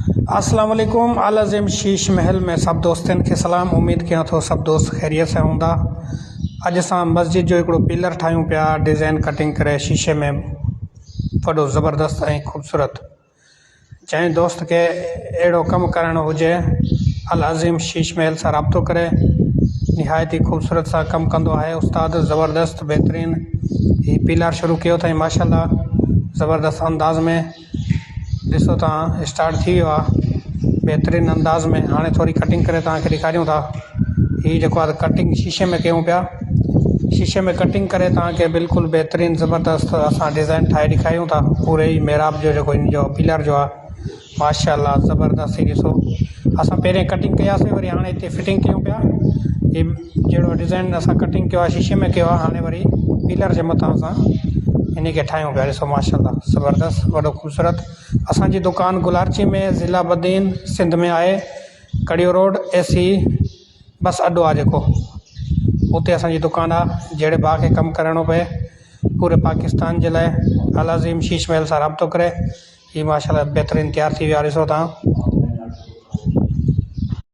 अस्सलाम वालेकुम। अल अज़ीम शीश महल में सब दोस्तन के सलाम। उम्मीद कयां थो सब दोस्त खैरियत से हूंदा। अॼु असां मस्जिद जो हिकिड़ो पिलर ठाहियूं पिया, डिज़ाइन कटिंग करे शीशे में, वॾो ज़बरदस्त ऐं ख़ूबसूरत। जंहिं दोस्त खे अहिड़ो कमु करणो हुजे अल अज़ीम शीश महल सां राब्तो करे। निहायत ई ख़ूबसूरत सां कमु कंदो आहे उस्ताद, ज़बरदस्त बहितरीन। हीउ पिलर शुरू कयो अथई माशाल्लाह ज़बरदस्त अंदाज़ में। ॾिसो तव्हां स्टार्ट थी वियो आहे बहितरीन अंदाज़ में। हाणे थोरी कटिंग करे तव्हांखे ॾेखारियूं था। हीउ जेको आहे कटिंग शीशे में कयूं पिया, शीशे में कटिंग करे तव्हांखे बिल्कुलु बहितरीन ज़बरदस्त असां डिज़ाइन ठाहे ॾेखारियूं था। पूरे ई मेहराब जो जेको इन जो पिलर जो आहे माशाल्लाह ज़बरदस्त। ही ॾिसो असां पहिरें कटिंग कयासीं, वरी हाणे हिते फिटिंग कयूं पिया। ही जहिड़ो डिज़ाइन असां कटिंग कयो आहे शीशे में कयो आहे, हाणे वरी पिलर जे मथां असां इन खे ठाहियूं पिया। ॾिसो माशाल्लाह ज़बरदस्त वॾो ख़ूबसूरत। असांजी दुकानु गुलारची में, ज़िला बदीन सिंध में आहे। कड़ियो रोड AC बस अड्डो आहे जेको, उते असांजी दुकानु आहे। जहिड़े भाउ खे कमु करिणो पए पूरे पाकिस्तान जे लाइ अल अज़ीम शीश महल सां राब्तो करे। हीउ माशाल्लाह बहितरीन तयारु थी वियो आहे। ॾिसो तव्हां